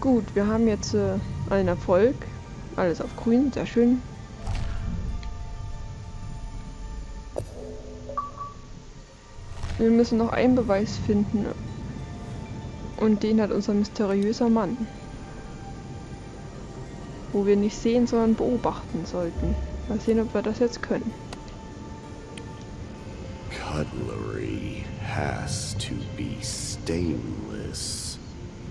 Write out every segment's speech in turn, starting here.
Gut, wir haben jetzt einen Erfolg. Alles auf grün, sehr schön. Wir müssen noch einen Beweis finden. Und den hat unser mysteriöser Mann. Wo wir nicht sehen, sondern beobachten sollten. Mal sehen, ob wir das jetzt können. Cutlery has to be stainless.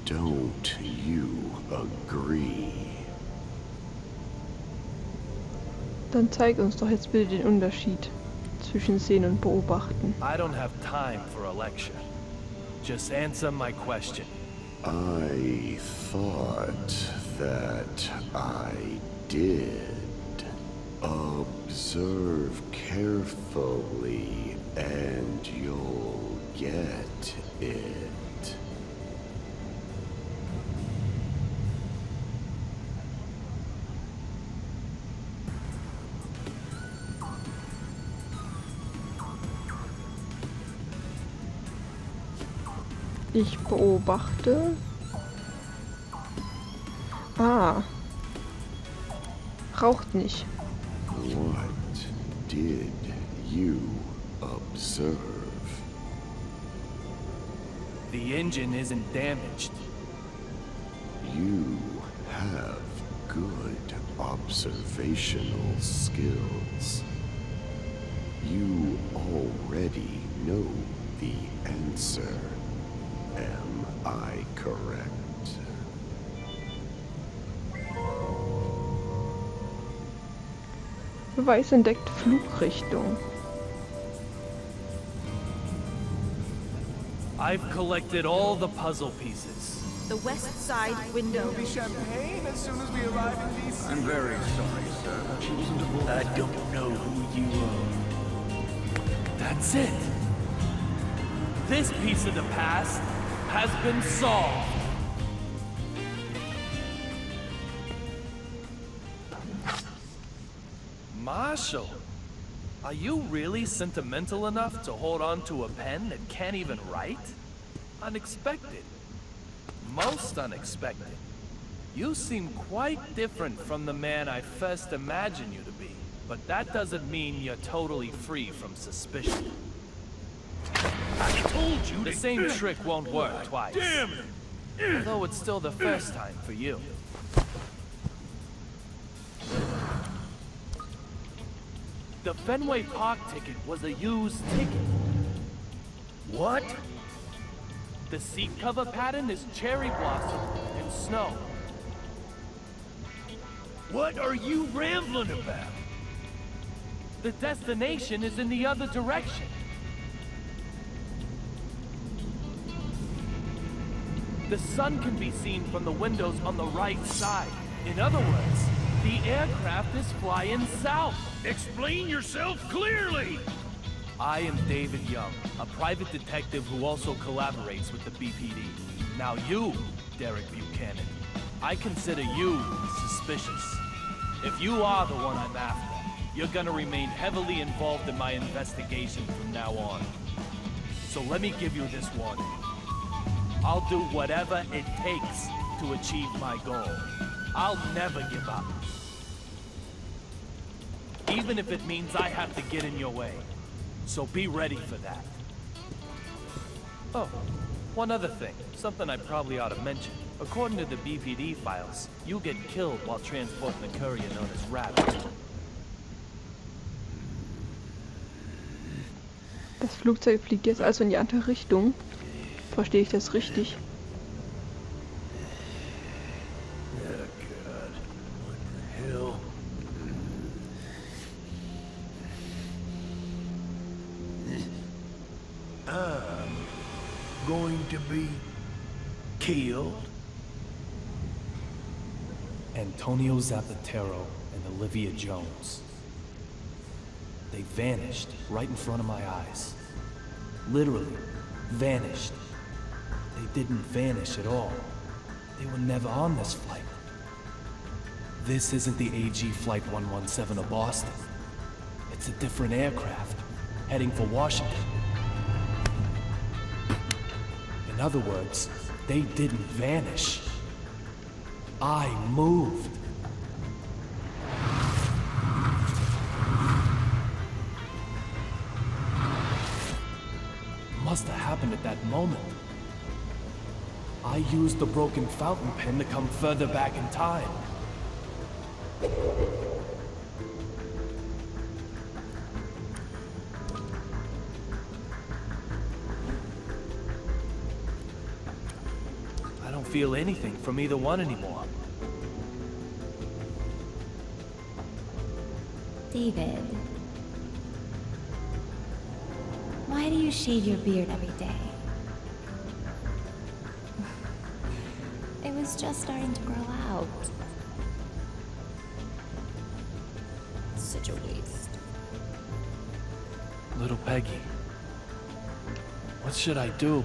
Don't you agree? Dann zeig uns doch jetzt bitte den Unterschied zwischen sehen und beobachten. I don't have time for a lecture. Just answer my question. I thought that I did. Observe carefully and you'll get it. Ich beobachte. Ah. Raucht nicht. What did you observe? The engine isn't damaged. You have good observational skills. You already know the answer. Am I correct? Beweis entdeckt Flugrichtung. I've collected all the puzzle pieces. The west side window. Champagne as soon as we arrive in DC. I'm very sorry, sir. She wasn't aboard. I don't know who you are. That's it. This piece of the past has been solved. Marshall, are you really sentimental enough to hold on to a pen that can't even write? Unexpected. Most unexpected. You seem quite different from the man I first imagined you to be. But that doesn't mean you're totally free from suspicion. I told you The same trick won't work twice. Damn it! Although it's still the first time for you. The Fenway Park ticket was a used ticket. What? The seat cover pattern is cherry blossom and snow. What are you rambling about? The destination is in the other direction. The sun can be seen from the windows on the right side. In other words, the aircraft is flying south. Explain yourself clearly! I am David Young, a private detective who also collaborates with the BPD. Now you, Derek Buchanan, I consider you suspicious. If you are the one I'm after, you're gonna remain heavily involved in my investigation from now on. So let me give you this warning. I'll do whatever it takes to achieve my goal. I'll never give up. Even if it means I have to get in your way. So be ready for that. Oh, one other thing. Something I probably ought to mention. According to the BPD files, you get killed while transporting the courier known as Rabbit. Das Flugzeug fliegt jetzt also in die andere Richtung. Verstehe ich das richtig? Oh God, what the hell? I'm going to be killed? Antonio Zapatero and Olivia Jones. They vanished right in front of my eyes. Literally, vanished. They didn't vanish at all. They were never on this flight. This isn't the AG Flight 117 of Boston. It's a different aircraft, heading for Washington. In other words, they didn't vanish. I moved. Must have happened at that moment. I used the broken fountain pen to come further back in time. I don't feel anything from either one anymore. David, why do you shave your beard every day? It was just starting to grow out. Such a waste. Little Peggy, what should I do?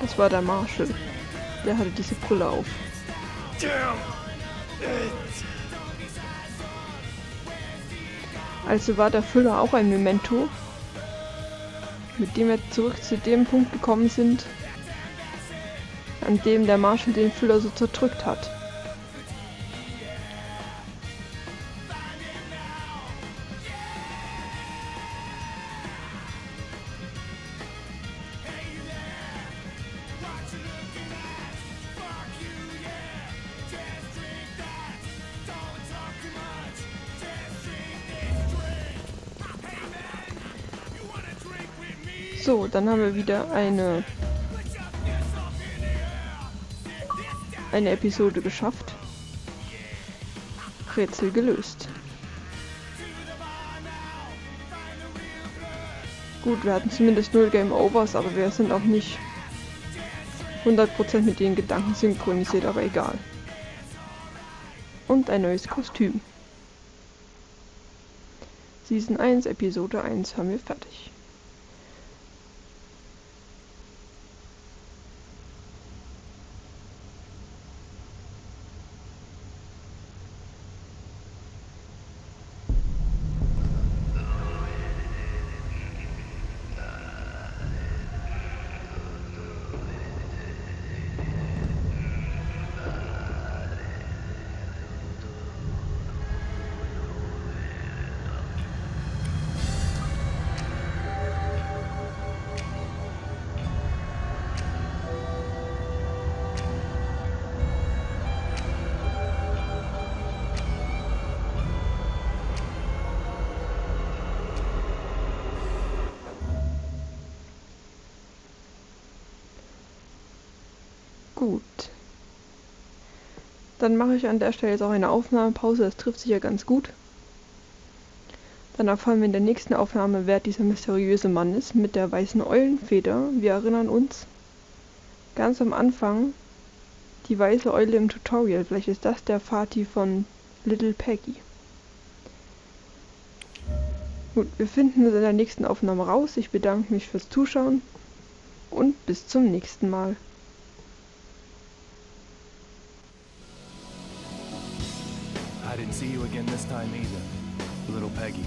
Das war der Marshal. Der hatte diese Brille auf. Also war der Füller auch ein Memento, mit dem wir zurück zu dem Punkt gekommen sind, an dem der Marshal den Füller so zerdrückt hat. So, dann haben wir wieder eine Episode geschafft. Rätsel gelöst. Gut, wir hatten zumindest 0 Game Overs, aber wir sind auch nicht 100% mit den Gedanken synchronisiert, aber egal. Und ein neues Kostüm. Season 1, Episode 1 haben wir fertig. Gut. Dann mache ich an der Stelle jetzt auch eine Aufnahmepause, das trifft sich ja ganz gut. Dann erfahren wir in der nächsten Aufnahme, wer dieser mysteriöse Mann ist mit der weißen Eulenfeder. Wir erinnern uns ganz am Anfang die weiße Eule im Tutorial. Vielleicht ist das der Vati von Little Peggy. Gut, wir finden es in der nächsten Aufnahme raus. Ich bedanke mich fürs Zuschauen und bis zum nächsten Mal. I didn't see you again this time either, little Peggy.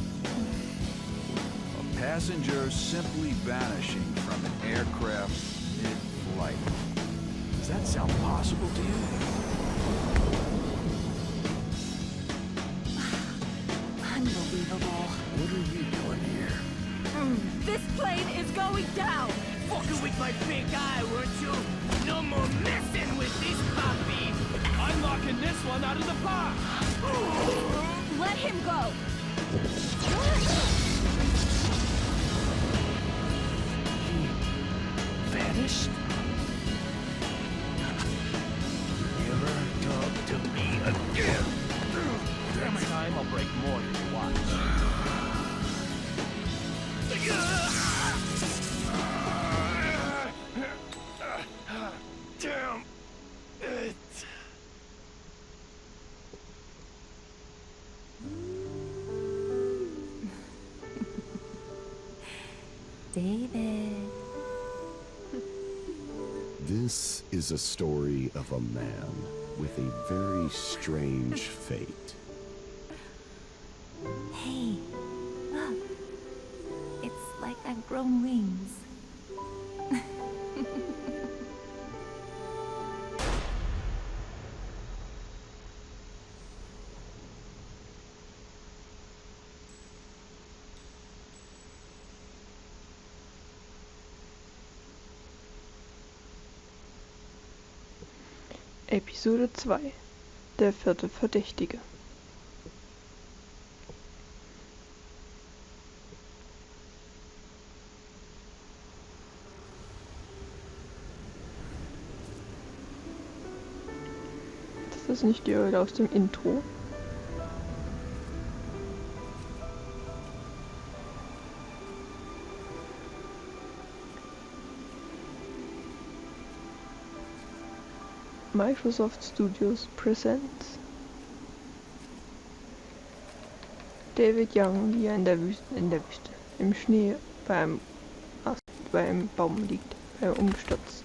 A passenger simply vanishing from an aircraft mid-flight. Does that sound possible to you? Unbelievable. What are you doing here? This plane is going down! Fucking with my big eye, weren't you? No more messing with this puppy! I'm knocking this one out of the park! Let him go! Vanished? Never talk to me again. Next time I'll break more than you watch. Damn it. David. This is a story of a man with a very strange fate. Hey, look. It's like I've grown wings. Episode 2 – Der vierte Verdächtige. Das ist nicht die Eule aus dem Intro. Microsoft Studios presents David Young, wie er in der Wüste, im Schnee beim Baum liegt, beim Umsturz.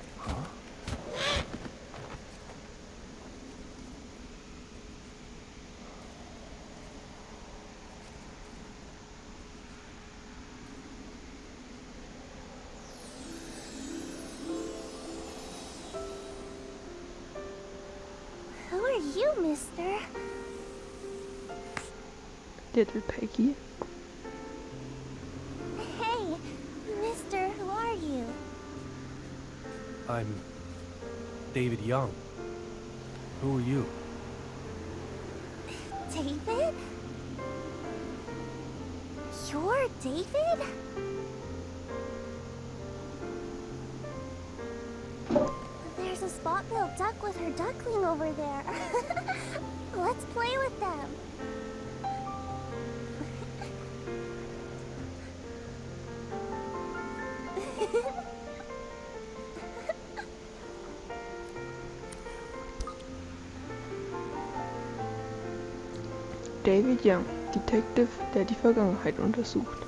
You, mister. Little Peggy. Hey, mister, who are you? I'm David Young. Who are you? David? You're David? There's a spot-billed duck with her duckling over there. Let's play with them. David Young, Detective, der die Vergangenheit untersucht.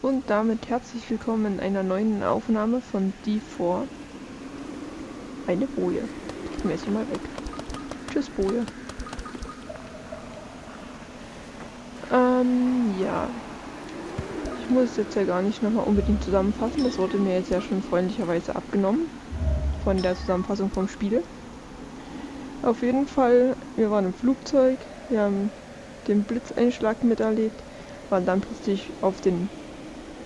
Und damit herzlich willkommen in einer neuen Aufnahme von Die vor. Eine Boje. Ich messe mal weg. Tschüss, Boje. Ja. Ich muss es jetzt ja gar nicht nochmal unbedingt zusammenfassen. Das wurde mir jetzt ja schon freundlicherweise abgenommen. Von der Zusammenfassung vom Spiel. Auf jeden Fall, wir waren im Flugzeug. Wir haben den Blitzeinschlag miterlebt. Waren dann plötzlich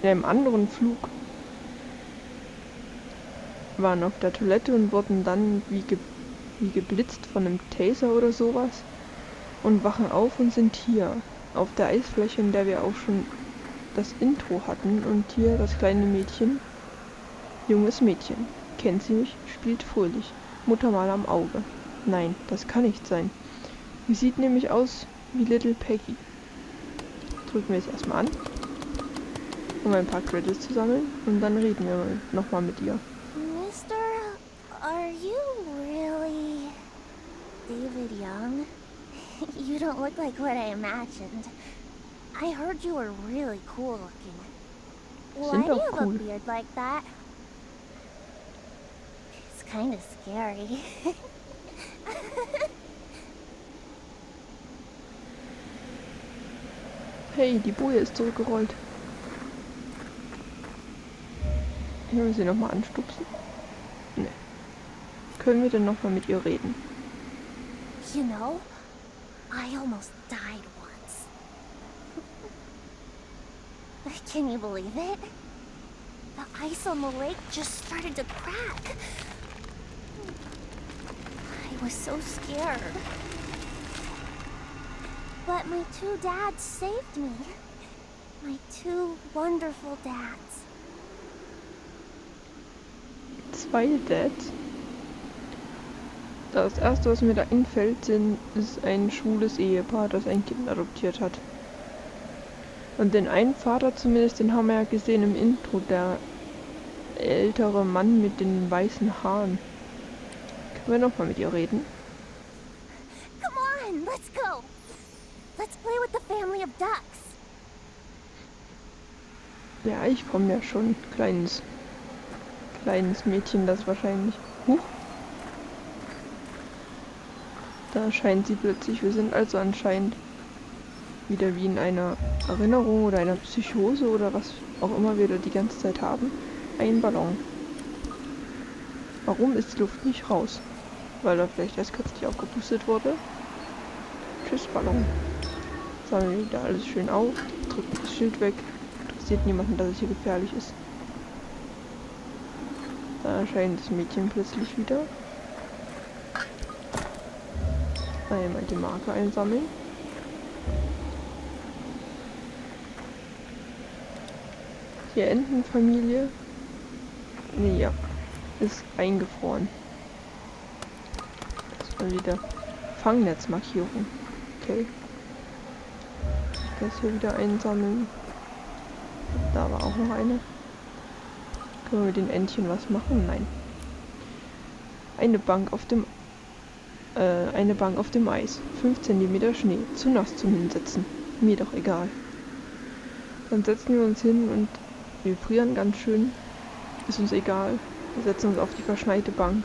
in einem anderen Flug, waren auf der Toilette und wurden dann wie geblitzt von einem Taser oder sowas und wachen auf und sind hier auf der Eisfläche, in der wir auch schon das Intro hatten, und hier das kleine Mädchen, junges Mädchen, kennt sie mich, spielt fröhlich, Muttermal am Auge. Nein, das kann nicht sein. Sie sieht nämlich aus wie Little Peggy. Drücken wir es erstmal an, um ein paar Credits zu sammeln, und dann reden wir nochmal mit ihr. Mister, are you really David Young? You don't look like what I imagined. I heard you were really cool looking. Why do you have a beard like that? It's kind of scary. Hey, die Boje ist zurückgerollt. Können wir sie nochmal anstupsen? Ne. Können wir denn nochmal mit ihr reden? You know, I almost died once. Can you believe it? The ice on the lake just started to crack. I was so scared. But my two dads saved me. My two wonderful dads. Zwei Dads? Das erste, was mir da einfällt, ist ein schwules Ehepaar, das ein Kind adoptiert hat. Und den einen Vater zumindest, den haben wir ja gesehen im Intro, der ältere Mann mit den weißen Haaren. Können wir nochmal mit ihr reden? Come on, let's go. Let's play with the family of ducks. Ja, ich komme ja schon. Kleines Mädchen, das wahrscheinlich. Huch. Da erscheint sie plötzlich. Wir sind also anscheinend wieder wie in einer Erinnerung oder einer Psychose oder was auch immer wir da die ganze Zeit haben. Ein Ballon. Warum ist die Luft nicht raus? Weil er vielleicht erst kürzlich aufgepustet wurde. Tschüss, Ballon. Sammeln wir wieder alles schön auf. Drücken das Schild weg. Interessiert niemanden, dass es hier gefährlich ist. Da erscheint das Mädchen plötzlich wieder. Einmal die Marke einsammeln. Die Entenfamilie. Nee, ja. Ist eingefroren. Das war wieder Fangnetzmarkierung. Okay. Das hier wieder einsammeln. Da war auch noch eine. Können wir mit den Entchen was machen? Nein. Eine Bank auf dem Eis. 5 cm Schnee. Zu nass zum Hinsetzen. Mir doch egal. Dann setzen wir uns hin und wir frieren ganz schön. Ist uns egal. Wir setzen uns auf die verschneite Bank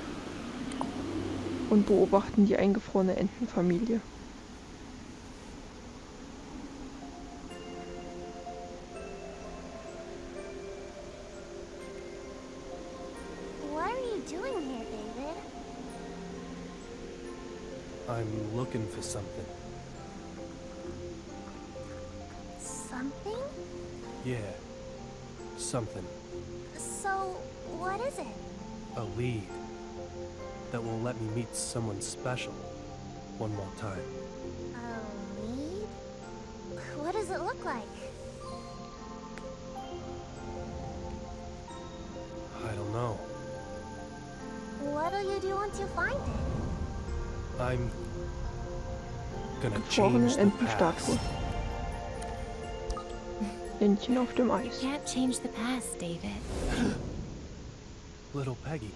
und beobachten die eingefrorene Entenfamilie. What are you doing here, David? I'm looking for something. Something? Yeah, something. So, what is it? A lead that will let me meet someone special one more time. A lead? What does it look like? I don't know. What'll you do once you find it? I'm gonna Gefrorene change the Entenstatue. past. Entchen auf dem You Eis. can't change the past, David. Little Peggy.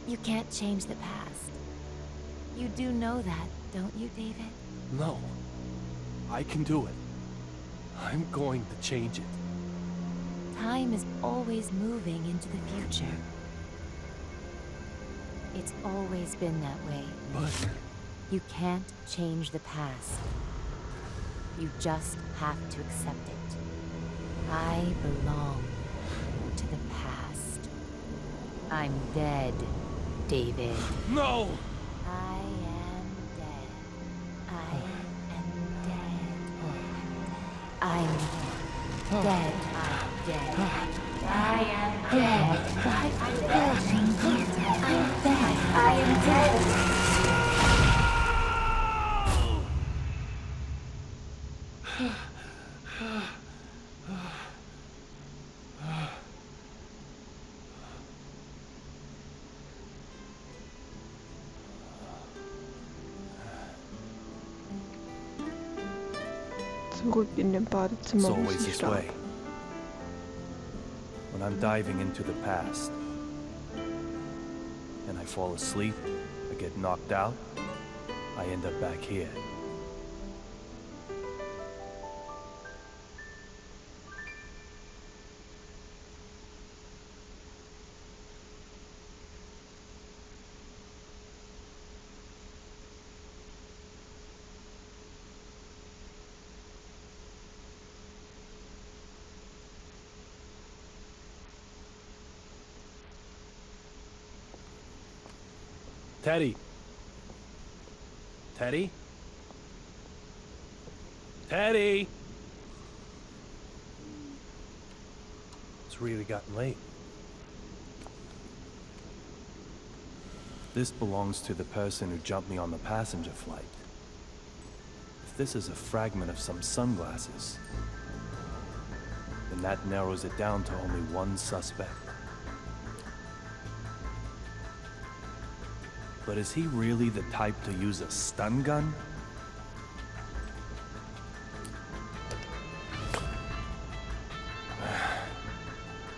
You can't change the past. You do know that, don't you, David? No. I can do it. I'm going to change it. Time is always moving into the future. It's always been that way. But You can't change the past. You just have to accept it. I belong to the past. I'm dead, David. no! I am dead. I am dead. I'm dead. I'm dead. I am dead. I'm dead. I'm dead. I am dead. Zurück in dem It's Badezimmer, wo always sie this starb. way. When I'm diving into the past, and I fall asleep, I get knocked out, I end up back here. Teddy. Teddy? Teddy! It's really gotten late. This belongs to the person who jumped me on the passenger flight. If this is a fragment of some sunglasses, then that narrows it down to only one suspect. But is he really the type to use a stun gun?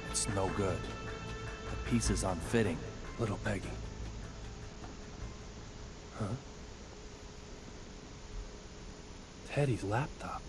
It's no good. The piece is unfitting. Little Peggy. Huh? Teddy's laptop.